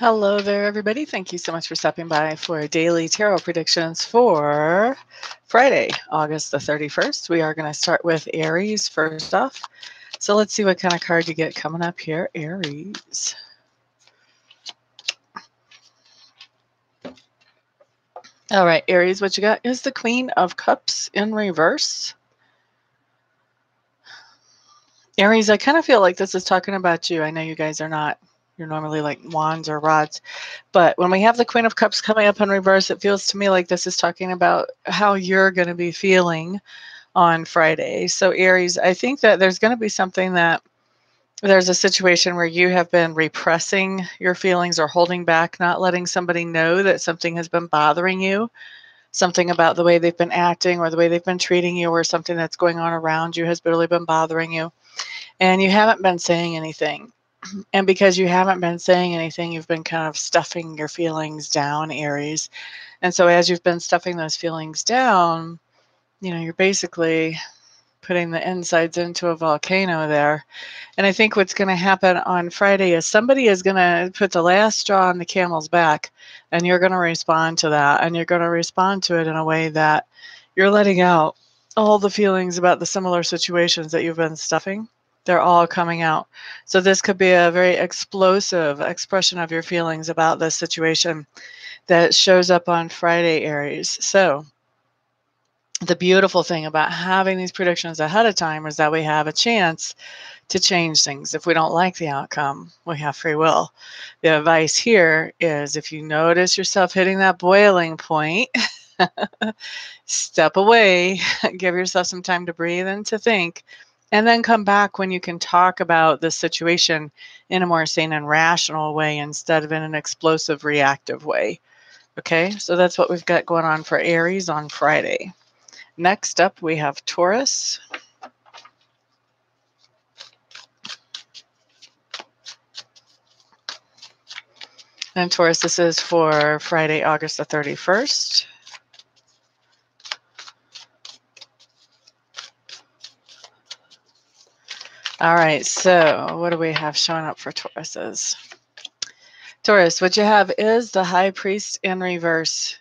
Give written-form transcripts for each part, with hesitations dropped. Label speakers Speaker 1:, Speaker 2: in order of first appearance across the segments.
Speaker 1: Hello there, everybody. Thank you so much for stopping by for daily tarot predictions for Friday, August the 31st. We are going to start with Aries first off. So let's see what kind of card you get coming up here, Aries. All right, Aries, what you got is the Queen of Cups in reverse. Aries, I kind of feel like this is talking about you. I know you guys are not. You're normally like wands or rods. But when we have the Queen of Cups coming up in reverse, it feels to me like this is talking about how you're going to be feeling on Friday. So Aries, I think that there's going to be something that there's a situation where you have been repressing your feelings or holding back, not letting somebody know that something has been bothering you, something about the way they've been acting or the way they've been treating you or something that's going on around you has really been bothering you. And you haven't been saying anything. And because you haven't been saying anything, you've been kind of stuffing your feelings down, Aries. And so as you've been stuffing those feelings down, you're basically putting the insides into a volcano there. And I think what's going to happen on Friday is somebody is going to put the last straw on the camel's back, and you're going to respond to that. And you're going to respond to it in a way that you're letting out all the feelings about the similar situations that you've been stuffing. They're all coming out. So this could be a very explosive expression of your feelings about this situation that shows up on Friday, Aries. So the beautiful thing about having these predictions ahead of time is that we have a chance to change things. If we don't like the outcome, we have free will. The advice here is if you notice yourself hitting that boiling point, step away, give yourself some time to breathe and to think, and then come back when you can talk about the situation in a more sane and rational way instead of in an explosive, reactive way. Okay, so that's what we've got going on for Aries on Friday. Next up, we have Taurus. And Taurus, this is for Friday, August the 31st. All right, so what do we have showing up for Tauruses? Taurus, what you have is the High Priest in reverse.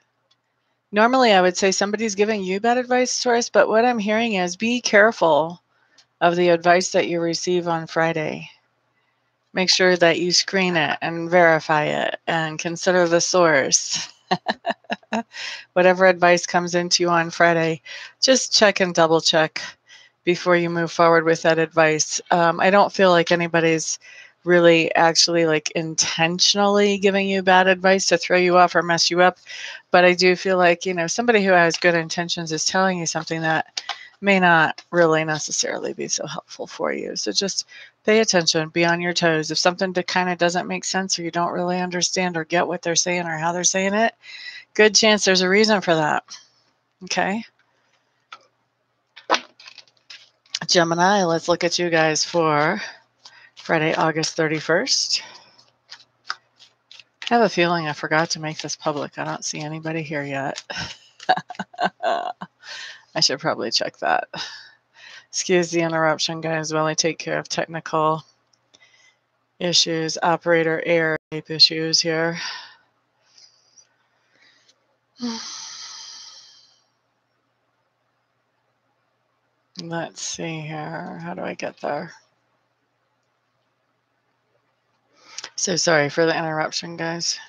Speaker 1: Normally, I would say somebody's giving you bad advice, Taurus, but what I'm hearing is be careful of the advice that you receive on Friday. Make sure that you screen it and verify it and consider the source. Whatever advice comes into you on Friday, just check and double check before you move forward with that advice. I don't feel like anybody's really actually like intentionally giving you bad advice to throw you off or mess you up. But I do feel like, somebody who has good intentions is telling you something that may not really necessarily be so helpful for you. So just pay attention, be on your toes. If something kind of doesn't make sense or you don't really understand or get what they're saying or how they're saying it, good chance there's a reason for that. Okay. Gemini, let's look at you guys for Friday, August 31st. I have a feeling I forgot to make this public. I don't see anybody here yet. I should probably check that. Excuse the interruption, guys, while I take care of technical issues, operator error type issues here. Let's see here. How do I get there? So sorry for the interruption, guys.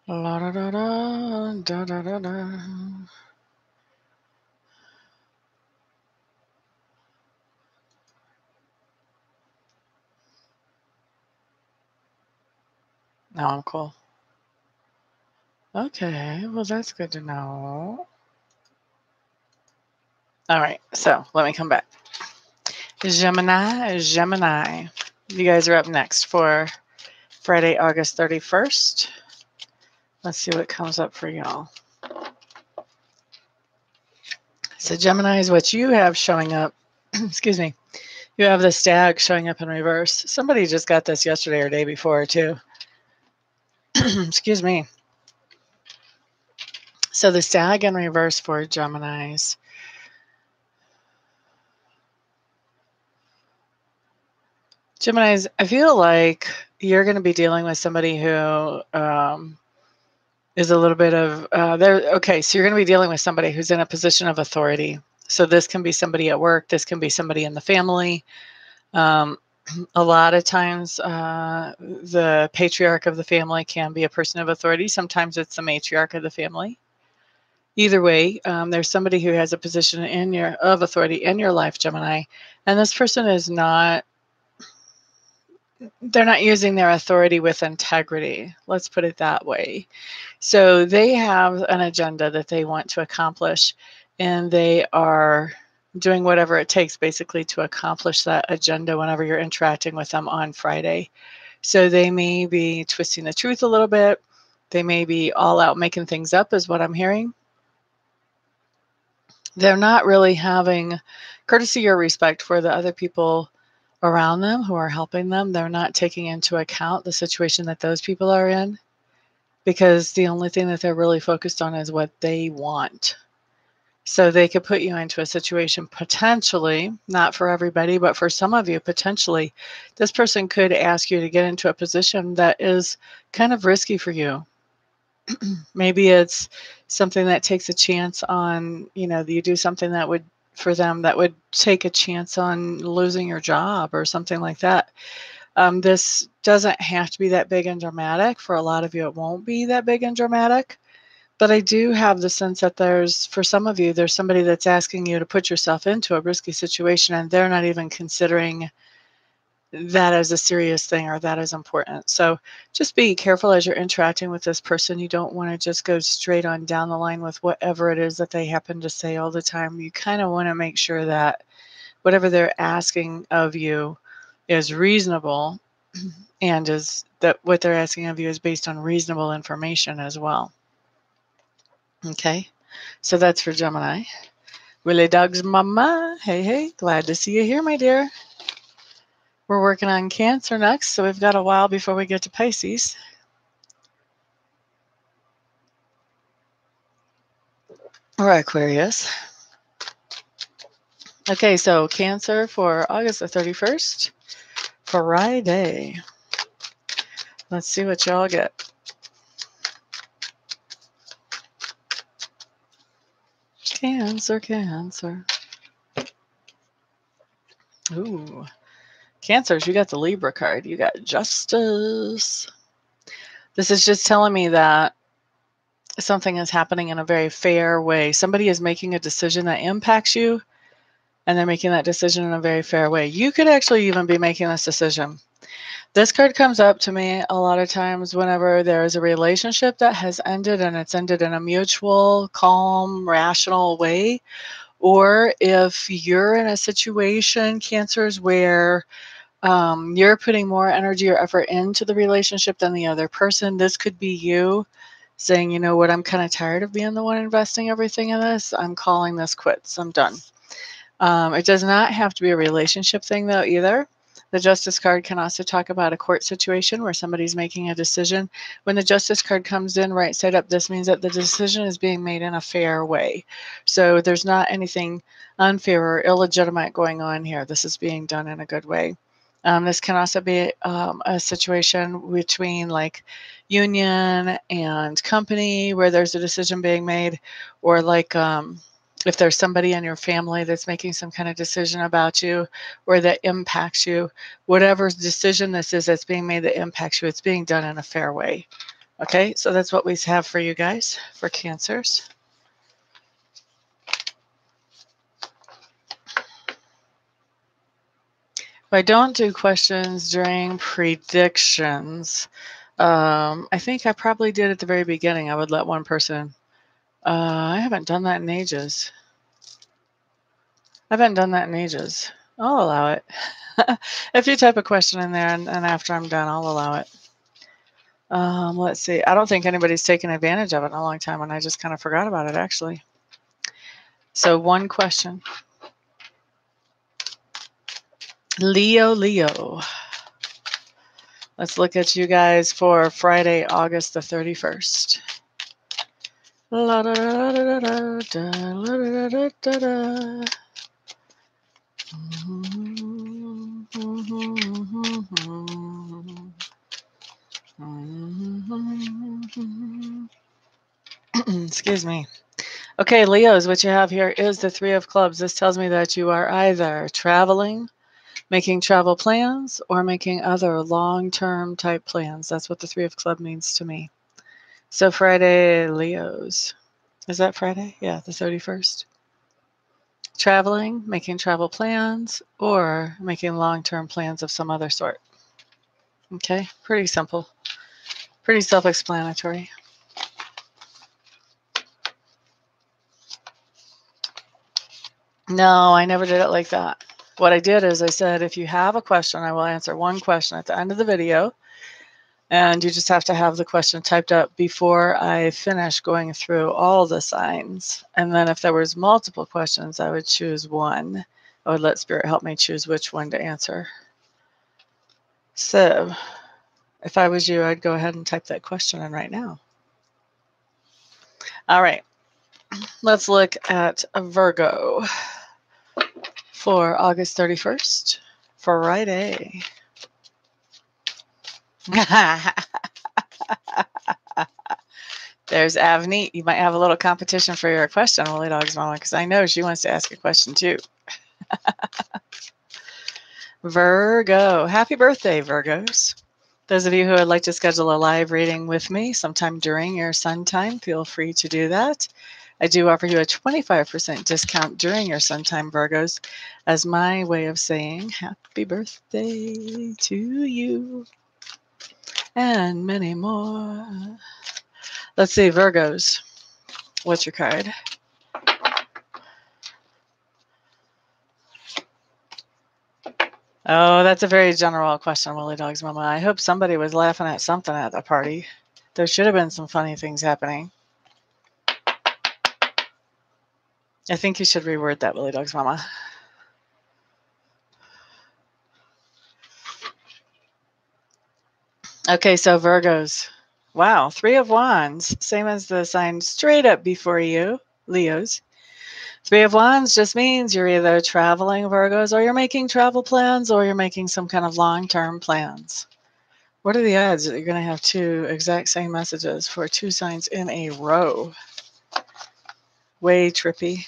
Speaker 1: La da da da da da da da. No, I'm cool. Okay, well, that's good to know. All right, so let me come back. Gemini. You guys are up next for Friday, August 31st. Let's see what comes up for y'all. So Gemini is what you have showing up. Excuse me. You have the stag showing up in reverse. Somebody just got this yesterday or day before, too. Excuse me. So the stag in reverse for Geminis. Geminis, I feel like you're going to be dealing with somebody who is a little bit of, okay, so you're going to be dealing with somebody who's in a position of authority. So this can be somebody at work. This can be somebody in the family. A lot of times the patriarch of the family can be a person of authority. Sometimes it's the matriarch of the family. Either way, there's somebody who has a position of authority in your life, Gemini, and this person is not, they're not using their authority with integrity. Let's put it that way. So they have an agenda that they want to accomplish, and they are doing whatever it takes basically to accomplish that agenda whenever you're interacting with them on Friday. So they may be twisting the truth a little bit. They may be all out making things up, is what I'm hearing. They're not really having courtesy or respect for the other people around them who are helping them. They're not taking into account the situation that those people are in, because the only thing that they're really focused on is what they want. So they could put you into a situation potentially, not for everybody, but for some of you, potentially, this person could ask you to get into a position that is kind of risky for you. Maybe it's something that takes a chance on, you do something that would, for them, that would take a chance on losing your job or something like that. This doesn't have to be that big and dramatic. For a lot of you, it won't be that big and dramatic. But I do have the sense that for some of you, there's somebody that's asking you to put yourself into a risky situation, and they're not even considering that as a serious thing or that as important. So just be careful as you're interacting with this person. You don't want to just go straight on down the line with whatever it is that they happen to say all the time. You kind of want to make sure that whatever they're asking of you is reasonable, and is that what they're asking of you is based on reasonable information as well. Okay, so that's for Gemini. Willie Dog's mama. Hey, hey, glad to see you here, my dear. We're working on Cancer next, so we've got a while before we get to Pisces. Or Aquarius. Okay, so Cancer for August the 31st, Friday. Let's see what y'all get. Cancer, Cancer. Ooh. Cancers, you got the Libra card. You got Justice. This is just telling me that something is happening in a very fair way. Somebody is making a decision that impacts you, and they're making that decision in a very fair way. You could actually even be making this decision. This card comes up to me a lot of times whenever there is a relationship that has ended, and it's ended in a mutual, calm, rational way. Or if you're in a situation, Cancers, where you're putting more energy or effort into the relationship than the other person. This could be you saying, you know what, I'm kind of tired of being the one investing everything in this. I'm calling this quits. I'm done. It does not have to be a relationship thing, though, either. The Justice card can also talk about a court situation where somebody's making a decision. When the Justice card comes in right side up, this means that the decision is being made in a fair way. So there's not anything unfair or illegitimate going on here. This is being done in a good way. This can also be a situation between like union and company where there's a decision being made, or like if there's somebody in your family that's making some kind of decision about you or that impacts you. Whatever decision this is that's being made that impacts you, it's being done in a fair way. Okay, so that's what we have for you guys for Cancers. I don't do questions during predictions. I think I probably did at the very beginning. I would let one person. I haven't done that in ages. I'll allow it. If you type a question in there and after I'm done, I'll allow it. Let's see. I don't think anybody's taken advantage of it in a long time, and I just kind of forgot about it, actually. So one question. Leo. Let's look at you guys for Friday, August the 31st. La da da da da da da da da da. Excuse me. Okay, Leos, what you have here is the Three of Clubs. This tells me that you are either traveling, making travel plans, or making other long-term type plans. That's what the Three of Clubs means to me. So Friday, Leos. Is that Friday? Yeah, the 31st. Traveling, making travel plans, or making long-term plans of some other sort. Okay, pretty simple. Pretty self-explanatory. No, I never did it like that. What I did is I said, if you have a question, I will answer one question at the end of the video. And you just have to have the question typed up before I finish going through all the signs. And then if there was multiple questions, I would choose one. I would let Spirit help me choose which one to answer. So if I was you, I'd go ahead and type that question in right now. All right, let's look at a Virgo for August 31st, Friday. There's Avneet. You might have a little competition for your question, Woolly Dog's Mama, because I know she wants to ask a question too. Virgo. Happy birthday, Virgos. Those of you who would like to schedule a live reading with me sometime during your sun time, feel free to do that. I do offer you a 25% discount during your sun time, Virgos, as my way of saying happy birthday to you and many more. Let's see, Virgos. What's your card? Oh, that's a very general question, Woolly Dog's Mama. I hope somebody was laughing at something at the party. There should have been some funny things happening. I think you should reword that, Woolly Dog's Mama. Okay, so Virgos. Wow, Three of Wands. Same as the sign straight up before you, Leos. Three of Wands just means you're either traveling, Virgos, or you're making travel plans, or you're making some kind of long-term plans. What are the odds that you're going to have two exact same messages for two signs in a row? Way trippy.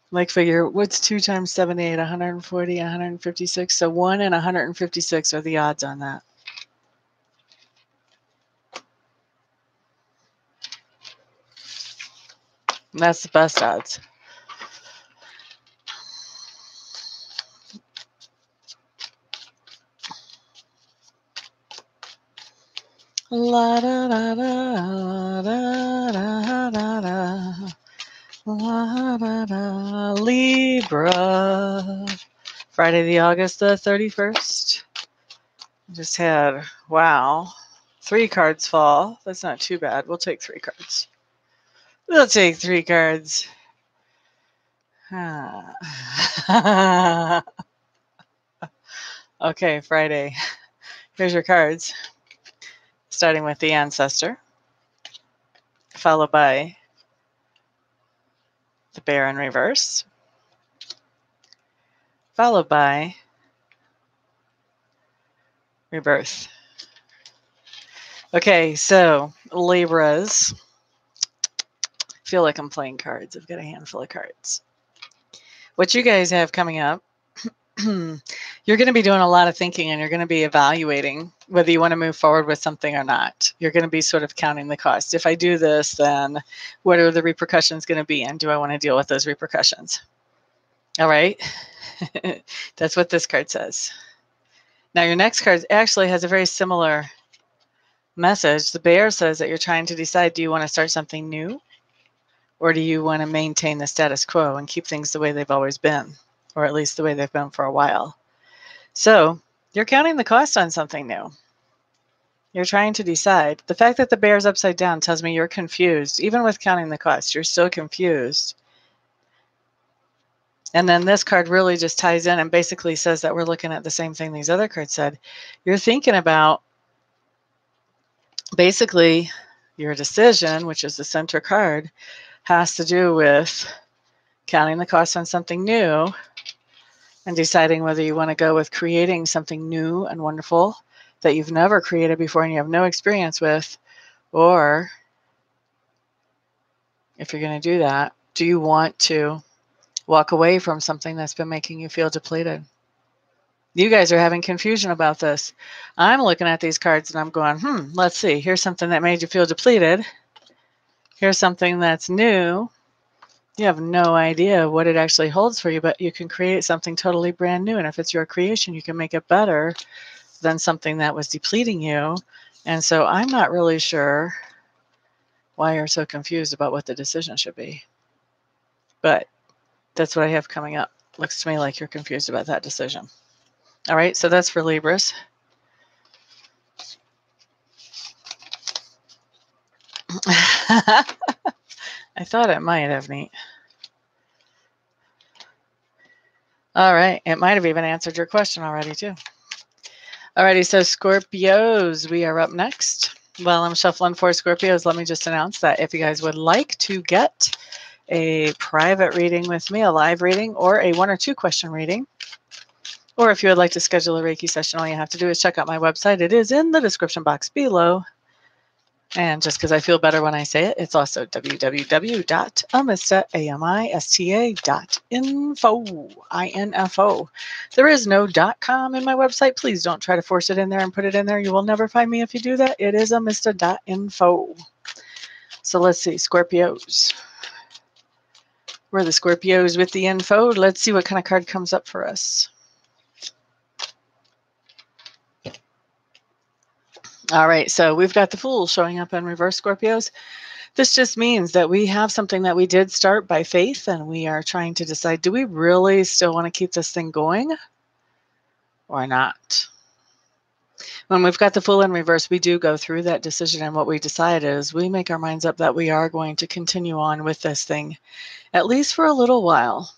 Speaker 1: Like figure, what's 2 times 78? 140, 156. So 1 in 156 are the odds on that. And that's the best odds. La da da da da da da da. La da da. Libra. Friday the August the 31st. Just had, wow, 3 cards fall. That's not too bad. We'll take 3 cards. We'll take 3 cards. Okay, Friday. Here's your cards. Starting with the Ancestor, followed by the Bear in reverse, followed by Rebirth. Okay, so Libras. I feel like I'm playing cards. I've got a handful of cards. What you guys have coming up, you're going to be doing a lot of thinking, and you're going to be evaluating whether you want to move forward with something or not. You're going to be sort of counting the cost. If I do this, then what are the repercussions going to be, and do I want to deal with those repercussions? All right. That's what this card says. Now, your next card actually has a very similar message. The Bear says that you're trying to decide, do you want to start something new, or do you want to maintain the status quo and keep things the way they've always been, or at least the way they've been for a while? So you're counting the cost on something new. You're trying to decide. The fact that the Bear's upside down tells me you're confused. Even with counting the cost, you're still confused. And then this card really just ties in and basically says that we're looking at the same thing these other cards said. You're thinking about basically your decision, which is the center card, has to do with counting the cost on something new and deciding whether you want to go with creating something new and wonderful that you've never created before and you have no experience with, or if you're going to do that, do you want to walk away from something that's been making you feel depleted? You guys are having confusion about this. I'm looking at these cards and I'm going, let's see. Here's something that made you feel depleted. Here's something that's new. You have no idea what it actually holds for you, but you can create something totally brand new. And if it's your creation, you can make it better than something that was depleting you. And so I'm not really sure why you're so confused about what the decision should be. But that's what I have coming up. Looks to me like you're confused about that decision. All right, so that's for Libras. I thought it might have, neat. All right, it might have even answered your question already, too. Alrighty, so Scorpios, we are up next. While I'm shuffling for Scorpios, let me just announce that if you guys would like to get a private reading with me, a live reading, or a 1 or 2 question reading, or if you would like to schedule a Reiki session, all you have to do is check out my website. It is in the description box below. And just because I feel better when I say it, it's also www.amista.info. There is no .com in my website. Please don't try to force it in there and put it in there. You will never find me if you do that. It is amista.info. So let's see, Scorpios. We're the Scorpios with the info. Let's see what kind of card comes up for us. All right, so we've got the Fool showing up in reverse, Scorpios. This just means that we have something that we did start by faith, and we are trying to decide, do we really still want to keep this thing going or not? When we've got the Fool in reverse, we do go through that decision, and what we decide is we make our minds up that we are going to continue on with this thing, at least for a little while.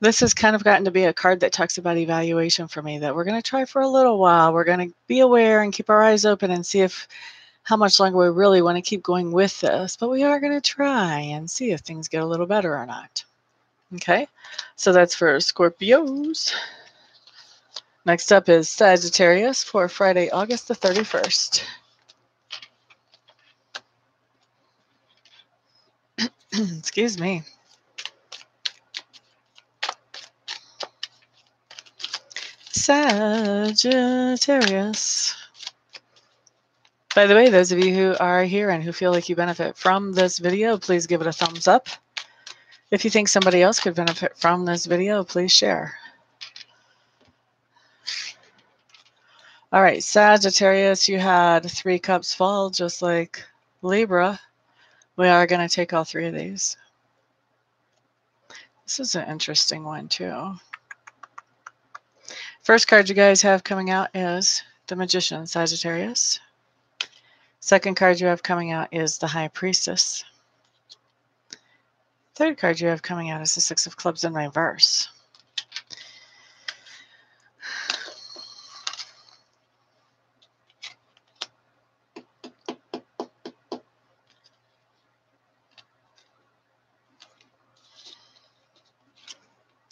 Speaker 1: This has kind of gotten to be a card that talks about evaluation for me, that we're going to try for a little while. We're going to be aware and keep our eyes open and see how much longer we really want to keep going with this. But we are going to try and see if things get a little better or not. Okay, so that's for Scorpios. Next up is Sagittarius for Friday, August the 31st. Excuse me. Sagittarius. By the way, those of you who are here and who feel like you benefit from this video, please give it a thumbs up. If you think somebody else could benefit from this video, please share. All right, Sagittarius, you had 3 cups fall, just like Libra. We are going to take all 3 of these. This is an interesting one, too. First card you guys have coming out is the Magician, Sagittarius. Second card you have coming out is the High Priestess. Third card you have coming out is the 6 of Clubs in reverse.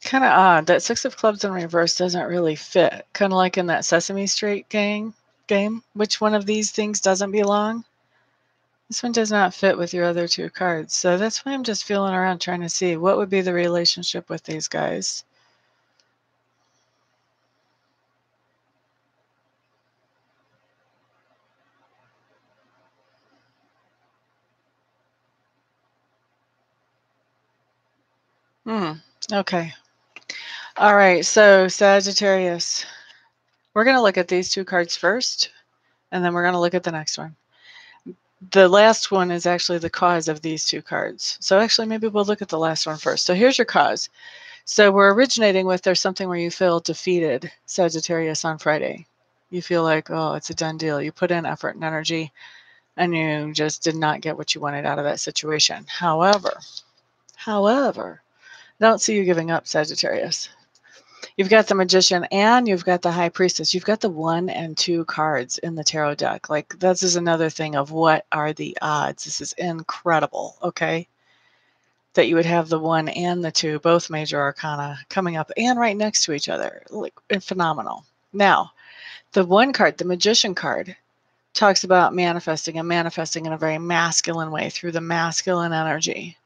Speaker 1: Kind of odd that 6 of Clubs in reverse doesn't really fit. Kind of like in that Sesame Street game. Which one of these things doesn't belong? This one does not fit with your other 2 cards. So that's why I'm just feeling around trying to see what would be the relationship with these guys. Okay. All right, so Sagittarius. We're going to look at these 2 cards first, and then we're going to look at the next one. The last one is actually the cause of these 2 cards. So actually, maybe we'll look at the last one first. So here's your cause. So we're originating with there's something where you feel defeated, Sagittarius, on Friday. You feel like, oh, it's a done deal. You put in effort and energy, and you just did not get what you wanted out of that situation. However, I don't see you giving up, Sagittarius. You've got the Magician and you've got the High Priestess. You've got the 1 and 2 cards in the tarot deck. Like, this is another thing of what are the odds. This is incredible, okay? That you would have the 1 and the 2, both major arcana, coming up and right next to each other. Like, phenomenal. Now, the 1 card, the Magician card, talks about manifesting and manifesting in a very masculine way through the masculine energy.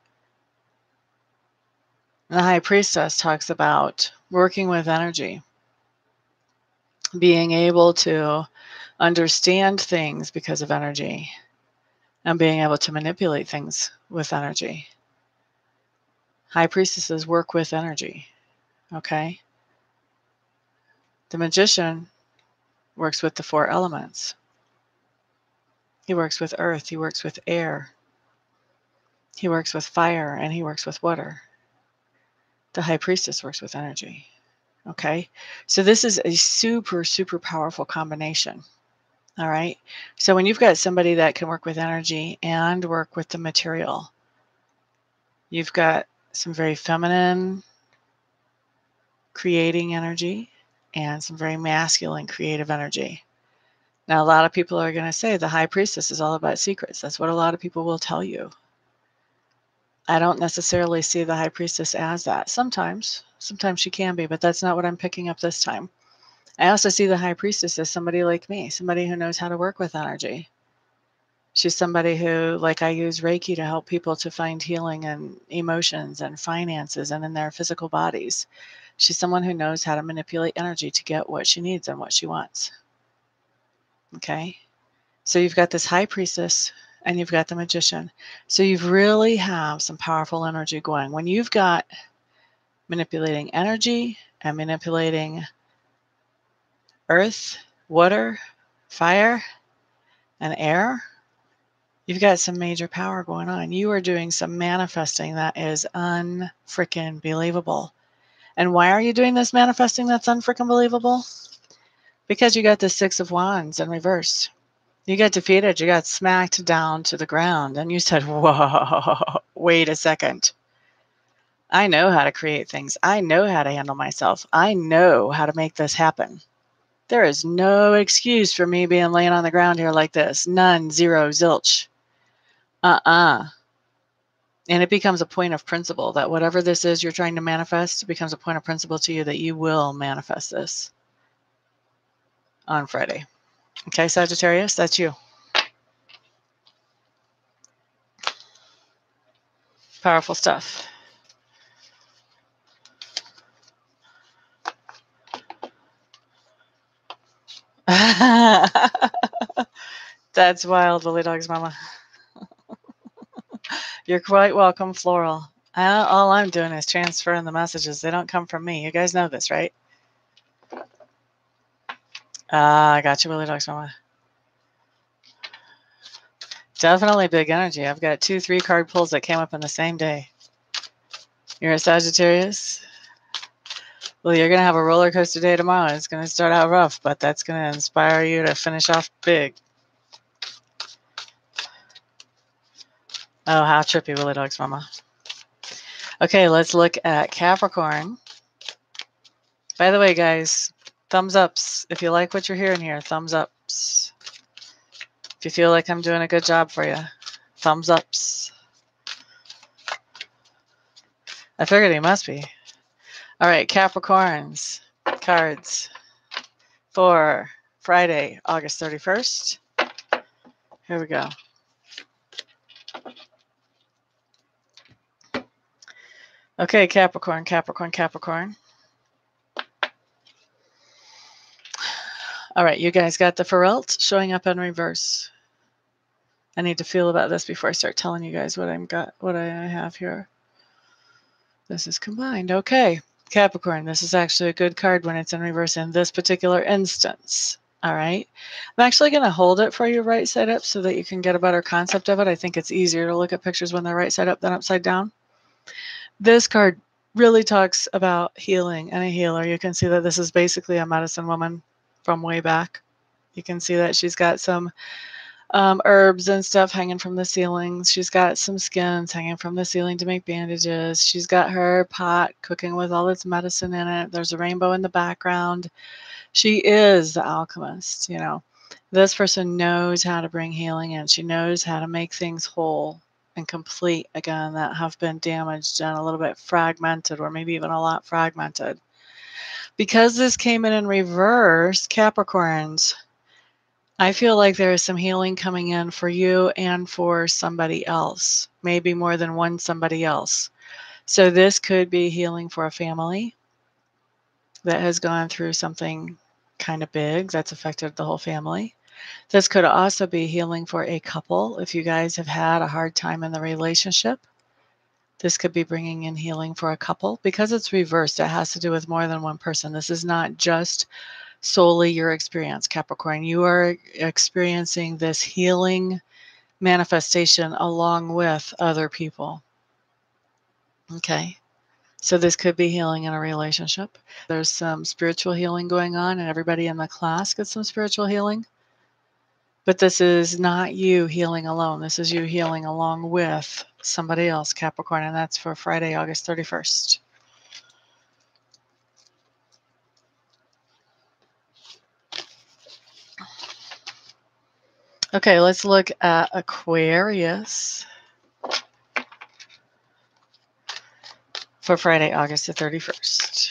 Speaker 1: And the High Priestess talks about working with energy, being able to understand things because of energy, and being able to manipulate things with energy. High Priestesses work with energy, okay? The Magician works with the 4 elements. He works with earth, he works with air, he works with fire, and he works with water. The High Priestess works with energy, okay? So this is a super, super powerful combination, all right? So when you've got somebody that can work with energy and work with the material, you've got some very feminine creating energy and some very masculine creative energy. Now, a lot of people are going to say the High Priestess is all about secrets. That's what a lot of people will tell you. I don't necessarily see the High Priestess as that. Sometimes she can be, but that's not what I'm picking up this time. I also see the High Priestess as somebody like me, somebody who knows how to work with energy. She's somebody who, like, I use Reiki to help people to find healing and emotions and finances and in their physical bodies. She's someone who knows how to manipulate energy to get what she needs and what she wants. Okay? So you've got this High Priestess and you've got the Magician. So you really have some powerful energy going. When you've got manipulating energy and manipulating earth, water, fire, and air, you've got some major power going on. You are doing some manifesting that is unfreaking believable. And why are you doing this manifesting that's unfreaking believable? Because you got the 6 of Wands in reverse. You got defeated. You got smacked down to the ground. And you said, whoa, wait a second. I know how to create things. I know how to handle myself. I know how to make this happen. There is no excuse for me being laying on the ground here like this. None, zero, zilch. And it becomes a point of principle that whatever this is you're trying to manifest becomes a point of principle to you that you will manifest this on Friday. Okay, Sagittarius, that's you. Powerful stuff. That's wild, Willy Dog's mama. You're quite welcome, Floral. All I'm doing is transferring the messages. They don't come from me. You guys know this, right? I got you, Willy Dog's mama. Definitely big energy. I've got 2 3-card pulls that came up in the same day. You're a Sagittarius? Well, you're going to have a roller coaster day tomorrow. It's going to start out rough, but that's going to inspire you to finish off big. Oh, how trippy, Willy Dog's mama. Okay, let's look at Capricorn. By the way, guys, thumbs ups. If you like what you're hearing here, thumbs ups. If you feel like I'm doing a good job for you, thumbs ups. I figured he must be. All right, Capricorns, cards for Friday, August 31st. Here we go. Okay, Capricorn, Capricorn, Capricorn. All right, you guys got the Ferelt showing up in reverse. I need to feel about this before I start telling you guys what I have here. This is combined. Okay, Capricorn, this is actually a good card when it's in reverse in this particular instance. All right, I'm actually going to hold it for you right side up so that you can get a better concept of it. I think it's easier to look at pictures when they're right side up than upside down. This card really talks about healing and a healer. You can see that this is basically a medicine woman from way back. You can see that she's got some herbs and stuff hanging from the ceilings. She's got some skins hanging from the ceiling to make bandages. She's got her pot cooking with all its medicine in it. There's a rainbow in the background. She is the alchemist, you know. This person knows how to bring healing in. She knows how to make things whole and complete again that have been damaged and a little bit fragmented, or maybe even a lot fragmented. Because this came in reverse, Capricorns, I feel like there is some healing coming in for you and for somebody else, maybe more than one somebody else. So this could be healing for a family that has gone through something kind of big that's affected the whole family. This could also be healing for a couple. If you guys have had a hard time in the relationship, this could be bringing in healing for a couple. Because it's reversed, it has to do with more than one person. This is not just solely your experience, Capricorn. You are experiencing this healing manifestation along with other people. Okay. So this could be healing in a relationship. There's some spiritual healing going on, and everybody in the class gets some spiritual healing. But this is not you healing alone. This is you healing along with somebody else, Capricorn, and that's for Friday, August 31st. Okay, let's look at Aquarius for Friday, August the 31st.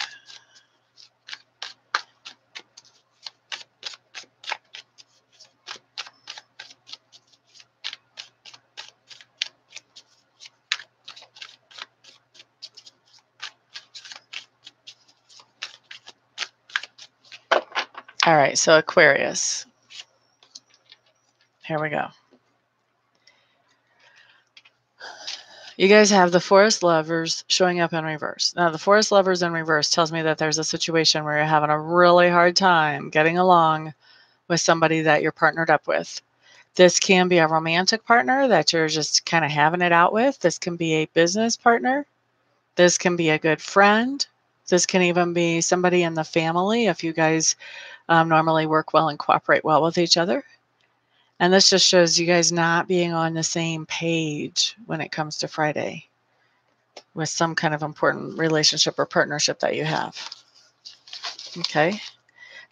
Speaker 1: All right, so Aquarius. Here we go. You guys have the Forest Lovers showing up in reverse. Now, the Forest Lovers in reverse tells me that there's a situation where you're having a really hard time getting along with somebody that you're partnered up with. This can be a romantic partner that you're just kind of having it out with. This can be a business partner. This can be a good friend. This can even be somebody in the family if you guys normally work well and cooperate well with each other. And this just shows you guys not being on the same page when it comes to Friday with some kind of important relationship or partnership that you have. Okay.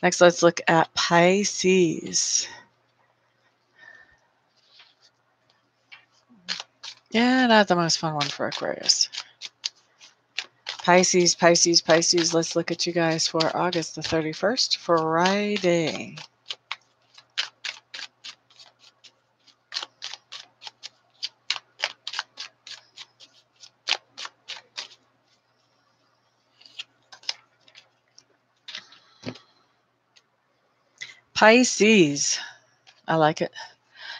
Speaker 1: Next, let's look at Pisces. Yeah, not the most fun one for Aquarius. Pisces, Pisces, Pisces. Let's look at you guys for August the 31st, Friday. Pisces. I like it.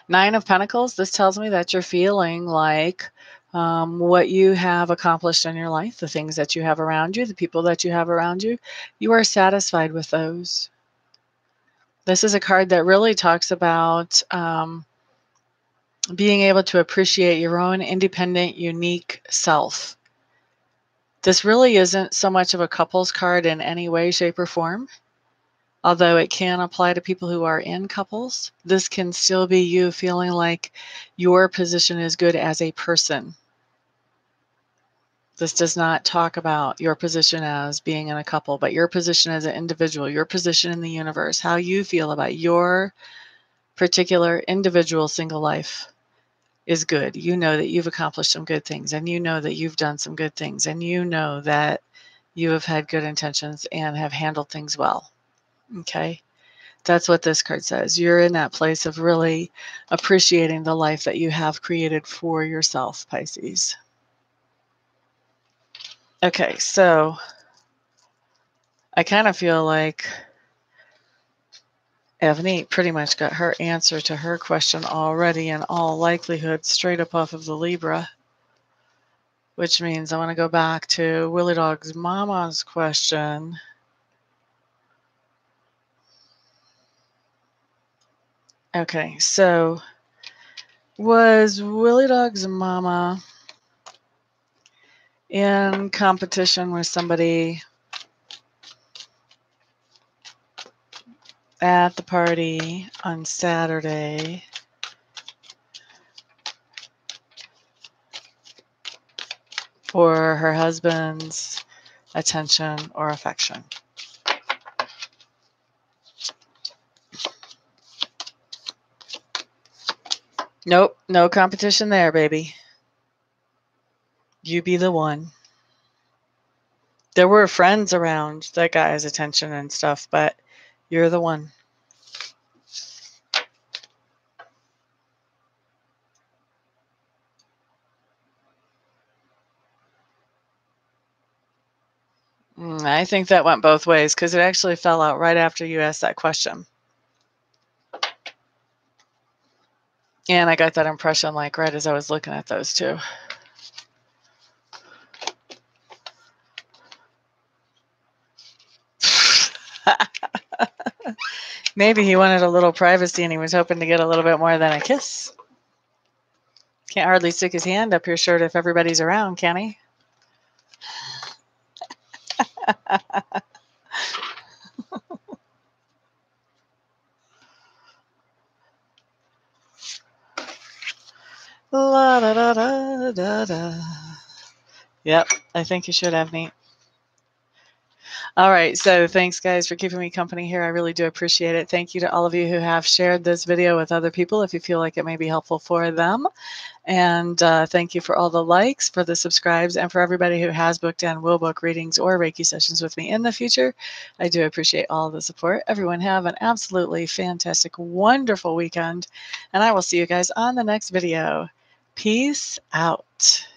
Speaker 1: Nine of Pentacles. This tells me that you're feeling like what you have accomplished in your life, the things that you have around you, the people that you have around you, you are satisfied with those. This is a card that really talks about being able to appreciate your own independent, unique self. This really isn't so much of a couples card in any way, shape, or form. Although it can apply to people who are in couples, this can still be you feeling like your position is good as a person. This does not talk about your position as being in a couple, but your position as an individual, your position in the universe, how you feel about your particular individual single life is good. You know that you've accomplished some good things, and you know that you've done some good things, and you know that you have had good intentions and have handled things well. Okay? That's what this card says. You're in that place of really appreciating the life that you have created for yourself, Pisces. Okay, so I kind of feel like Evanie pretty much got her answer to her question already in all likelihood, straight up off of the Libra, which means I want to go back to Willie Dog's mama's question. Okay, so was Willie Dog's mama in competition with somebody at the party on Saturday for her husband's attention or affection? Nope, no competition there, baby. You be the one. There were friends around that got his attention and stuff, but you're the one. I think that went both ways because it actually fell out right after you asked that question. And I got that impression like right as I was looking at those two. Maybe he wanted a little privacy and he was hoping to get a little bit more than a kiss. Can't hardly stick his hand up your shirt if everybody's around, can he? La da da da da da. Yep, I think you should have, Neat. All right, so thanks guys for keeping me company here. I really do appreciate it. Thank you to all of you who have shared this video with other people if you feel like it may be helpful for them. And thank you for all the likes, for the subscribes, and for everybody who has booked and will book readings or Reiki sessions with me in the future. I do appreciate all the support. Everyone have an absolutely fantastic, wonderful weekend, and I will see you guys on the next video. Peace out.